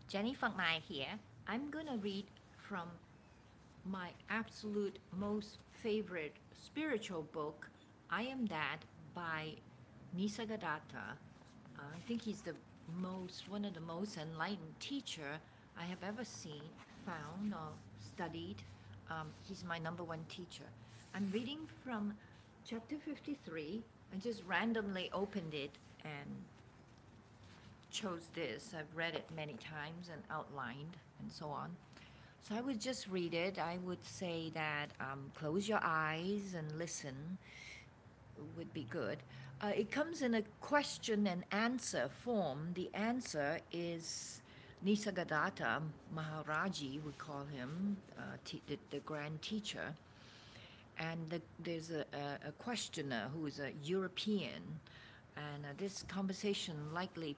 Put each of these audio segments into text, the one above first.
Jenny Funkmeyer here. I'm gonna read from my absolute most favorite spiritual book, I Am That by Nisargadatta. I think he's one of the most enlightened teacher I have ever seen, found, or studied. He's my number one teacher. I'm reading from chapter 53. I just randomly opened it and chose this. I've read it many times and outlined and so on. So I would just read it. I would say that close your eyes and listen would be good. It comes in a question and answer form. The answer is Nisargadatta Maharaji, we call him, the grand teacher. And there's a questioner who is a European. And this conversation likely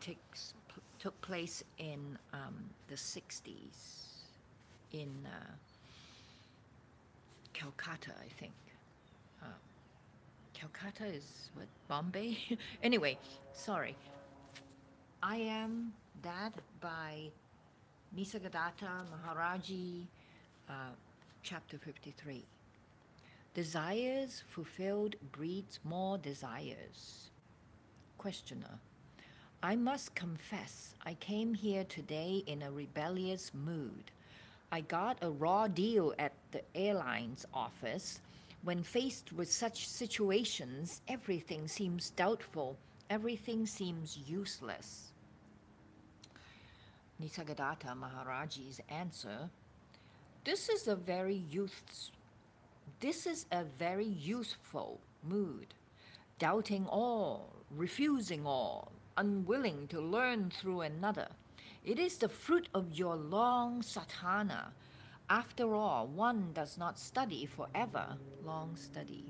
took place in the 60s in Calcutta, I think. Uh, Calcutta is what, Bombay? Anyway, sorry. I Am That by Nisargadatta Maharaji, uh, chapter 53. Desires fulfilled breeds more desires. Questioner. I must confess, I came here today in a rebellious mood. I got a raw deal at the airline's office. When faced with such situations, everything seems doubtful, everything seems useless. Nisargadatta Maharaji's answer: This is a very youthful mood, doubting all, refusing all, unwilling to learn through another. It is the fruit of your long sadhana. After all, one does not study forever. Long study.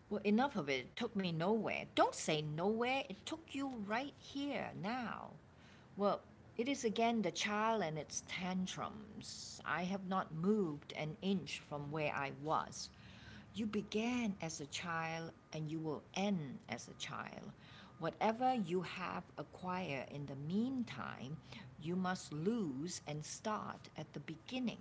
Well, enough of it. It took me nowhere. Don't say nowhere. It took you right here, now. Well, it is again the child and its tantrums. I have not moved an inch from where I was. You began as a child and you will end as a child. Whatever you have acquired in the meantime, you must lose and start at the beginning.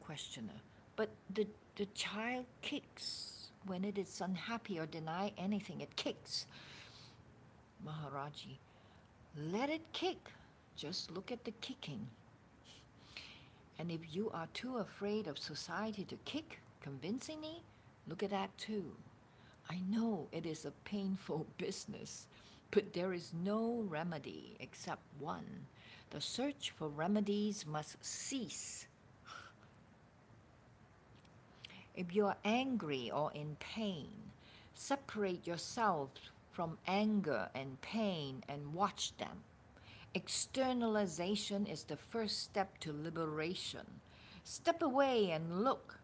Questioner. But the child kicks. When it is unhappy or deny anything, it kicks. Maharaji. Let it kick. Just look at the kicking. And if you are too afraid of society to kick convincingly, look at that too. I know it is a painful business, but there is no remedy except one. The search for remedies must cease. If you are angry or in pain, separate yourself from anger and pain and watch them. Externalization is the first step to liberation. Step away and look.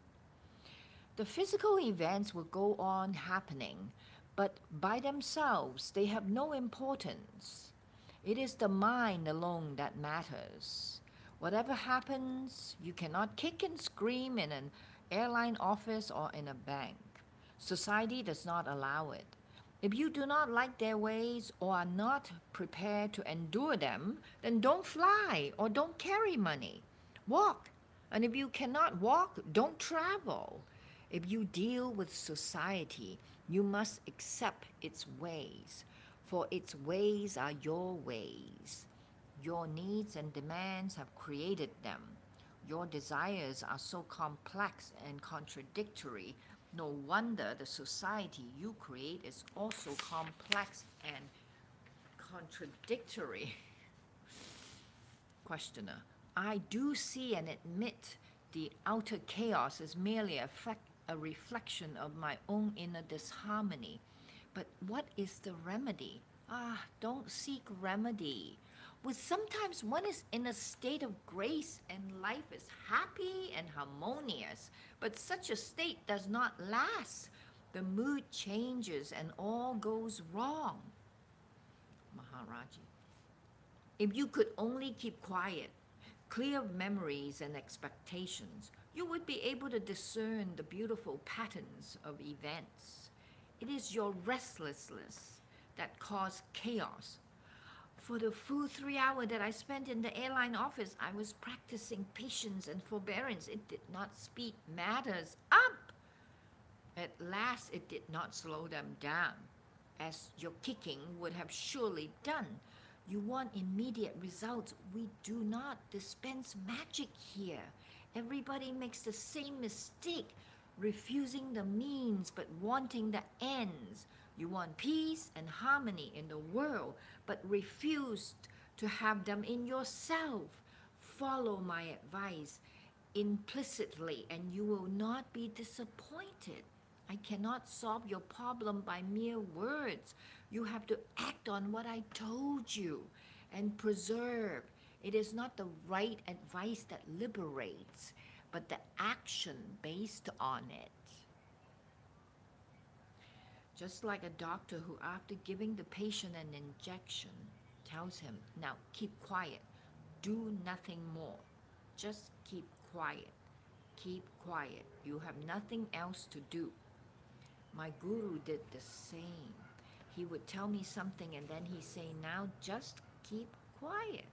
The physical events will go on happening, but by themselves they have no importance. It is the mind alone that matters. Whatever happens, you cannot kick and scream in an airline office or in a bank. Society does not allow it. If you do not like their ways or are not prepared to endure them, then don't fly or don't carry money. Walk. And if you cannot walk, don't travel. If you deal with society, you must accept its ways, for its ways are your ways. Your needs and demands have created them. Your desires are so complex and contradictory. No wonder the society you create is also complex and contradictory. Questioner. I do see and admit the outer chaos is merely a reflection of my own inner disharmony. But what is the remedy? Don't seek remedy. Well, sometimes one is in a state of grace and life is happy and harmonious, but such a state does not last. The mood changes and all goes wrong. Maharaji. If you could only keep quiet, clear of memories and expectations, you would be able to discern the beautiful patterns of events. It is your restlessness that causes chaos. For the full 3 hours that I spent in the airline office, I was practicing patience and forbearance. It did not speed matters up. At last, it did not slow them down, as your kicking would have surely done. You want immediate results. We do not dispense magic here. Everybody makes the same mistake, refusing the means but wanting the ends. You want peace and harmony in the world, but refuse to have them in yourself. Follow my advice implicitly, and you will not be disappointed. I cannot solve your problem by mere words. You have to act on what I told you and preserve. It is not the right advice that liberates, but the action based on it. Just like a doctor who, after giving the patient an injection, tells him, now keep quiet, do nothing more. Just keep quiet. Keep quiet. You have nothing else to do. My guru did the same. He would tell me something and then he'd say, now just keep quiet.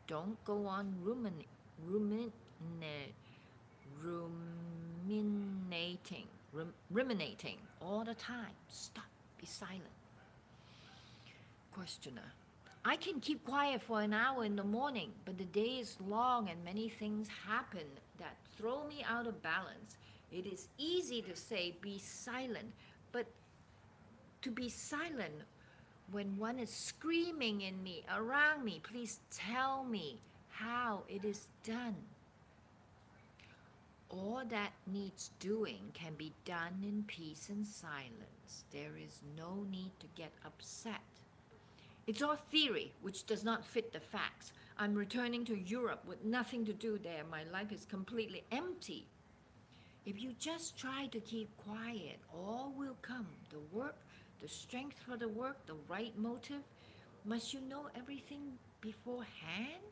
Don't go on ruminating, all the time. Stop, be silent. Questioner: I can keep quiet for an hour in the morning, but the day is long and many things happen that throw me out of balance. It is easy to say, be silent, but to be silent when one is screaming in me, around me, please tell me how it is done. All that needs doing can be done in peace and silence. There is no need to get upset. It's all theory, which does not fit the facts. I'm returning to Europe with nothing to do there. My life is completely empty. If you just try to keep quiet, all will come. The work, the strength for the work, the right motive. Must you know everything beforehand?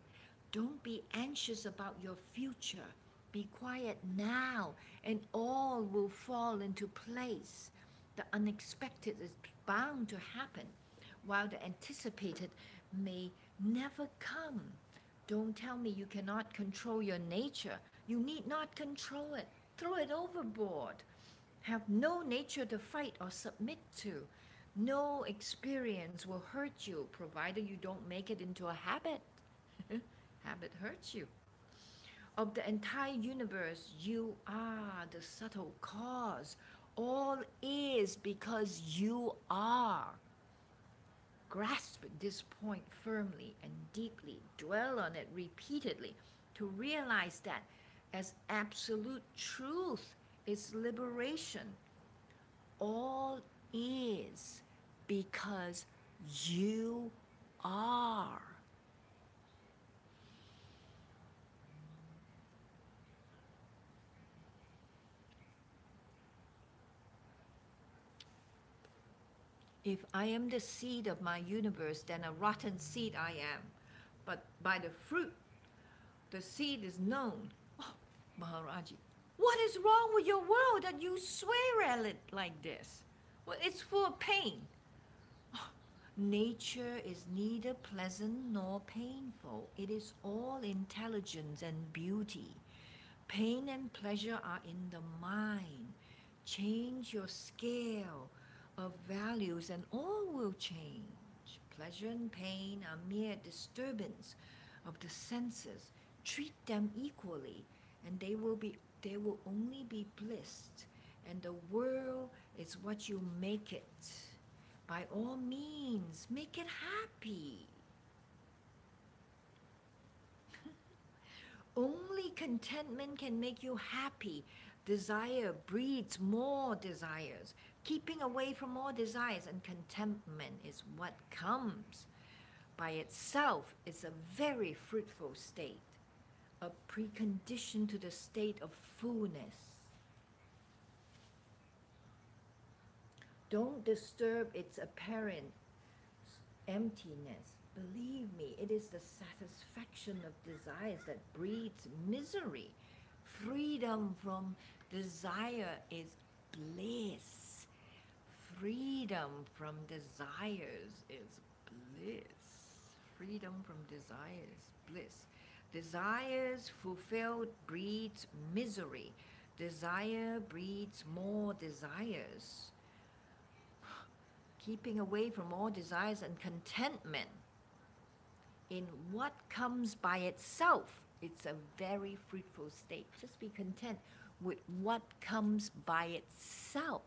Don't be anxious about your future. Be quiet now, and all will fall into place. The unexpected is bound to happen, while the anticipated may never come. Don't tell me you cannot control your nature. You need not control it. Throw it overboard. Have no nature to fight or submit to. No experience will hurt you, provided you don't make it into a habit. Habit hurts you. Of the entire universe, you are the subtle cause. All is because you are. Grasp this point firmly and deeply. Dwell on it repeatedly to realize that as absolute truth is liberation. All is because you are. If I am the seed of my universe, then a rotten seed I am. But by the fruit, the seed is known. Oh, Maharaji, what is wrong with your world that you swear at it like this? Well, it's full of pain. Oh, nature is neither pleasant nor painful. It is all intelligence and beauty. Pain and pleasure are in the mind. Change your scale of values and all will change. Pleasure and pain are mere disturbance of the senses. Treat them equally and they will only be blissed. And the world is what you make it. By all means, make it happy. Only contentment can make you happy. Desire breeds more desires. Keeping away from all desires and contentment is what comes. By itself, it's a very fruitful state, a precondition to the state of fullness. Don't disturb its apparent emptiness. Believe me, it is the satisfaction of desires that breeds misery. Freedom from desire is bliss. Freedom from desires is bliss. Freedom from desires, bliss. Desires fulfilled breeds misery. Desire breeds more desires. Keeping away from all desires and contentment in what comes by itself, it's a very fruitful state. Just be content with what comes by itself.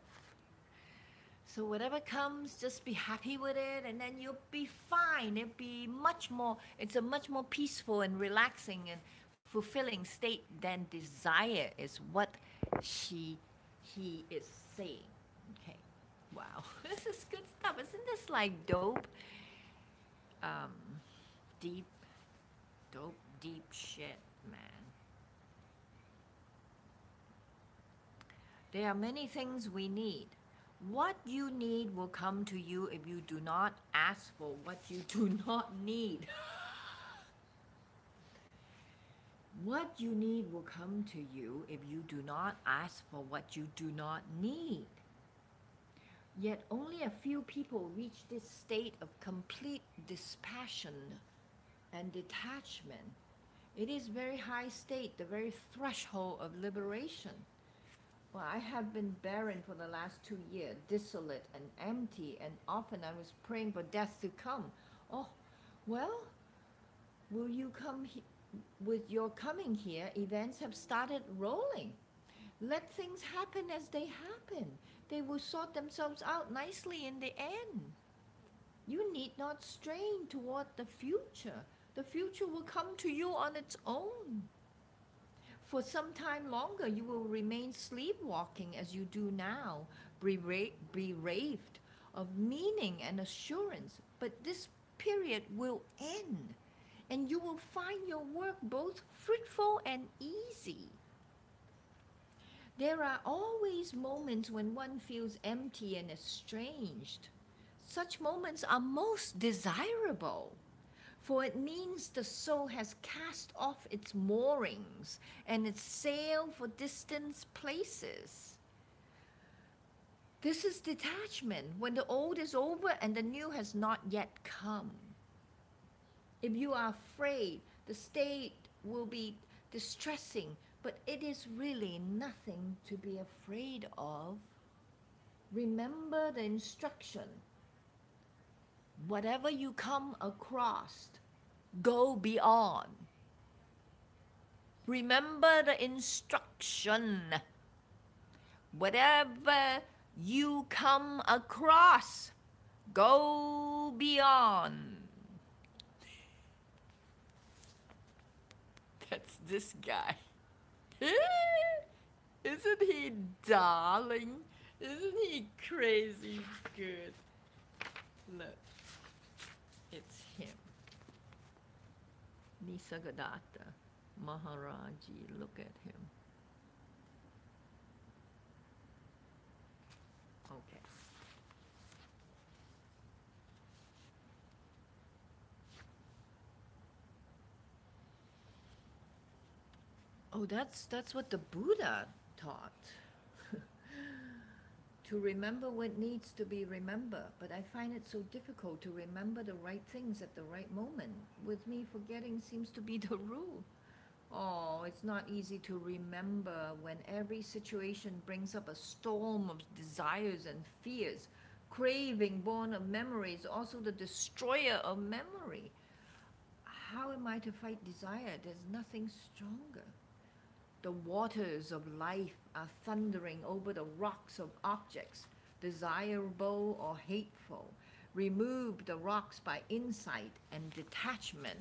So whatever comes, just be happy with it, and then you'll be fine. It'll be much more, it's a much more peaceful and relaxing and fulfilling state than desire is what he is saying. Okay. Wow. This is good stuff. Isn't this like dope? Um, deep, deep shit, man. There are many things we need. What you need will come to you if you do not ask for what you do not need. What you need will come to you if you do not ask for what you do not need. Yet only a few people reach this state of complete dispassion and detachment. It is very high state, the very threshold of liberation. Well, I have been barren for the last 2 years, desolate and empty, and often I was praying for death to come. Oh, well, will you come with your coming here? Events have started rolling. Let things happen as they happen. They will sort themselves out nicely in the end. You need not strain toward the future. The future will come to you on its own. For some time longer, you will remain sleepwalking as you do now, bereft of meaning and assurance. But this period will end, and you will find your work both fruitful and easy. There are always moments when one feels empty and estranged. Such moments are most desirable, for it means the soul has cast off its moorings and its sail for distant places. This is detachment, when the old is over and the new has not yet come. If you are afraid, the state will be distressing, but it is really nothing to be afraid of. Remember the instruction. Whatever you come across, go beyond. Remember the instruction. Whatever you come across, go beyond. That's this guy. Isn't he darling? Isn't he crazy good? Look, it's him. Nisargadatta Maharaji, look at him. Okay. Oh, that's what the Buddha taught. To remember what needs to be remembered, but I find it so difficult to remember the right things at the right moment. With me, forgetting seems to be the rule. Oh, it's not easy to remember when every situation brings up a storm of desires and fears. Craving born of memory is also the destroyer of memory. How am I to fight desire? There's nothing stronger. The waters of life are thundering over the rocks of objects, desirable or hateful. Remove the rocks by insight and detachment,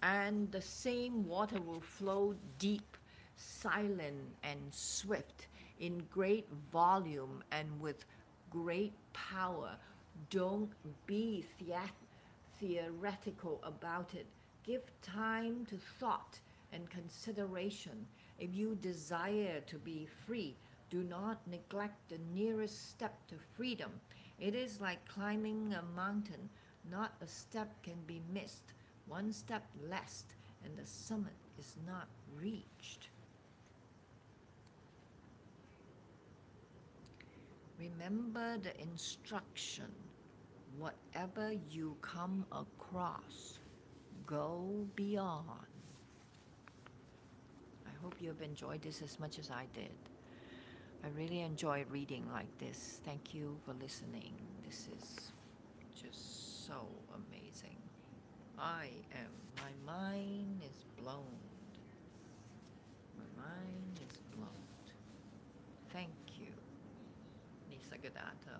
and the same water will flow deep, silent, and swift, in great volume and with great power. Don't be theoretical about it. Give time to thought and consideration. If you desire to be free, do not neglect the nearest step to freedom. It is like climbing a mountain. Not a step can be missed. One step less, and the summit is not reached. Remember the instruction. Whatever you come across, go beyond. I hope you have enjoyed this as much as I did. I really enjoy reading like this. Thank you for listening. This is just so amazing. My mind is blown. My mind is blown. Thank you, Nisargadatta.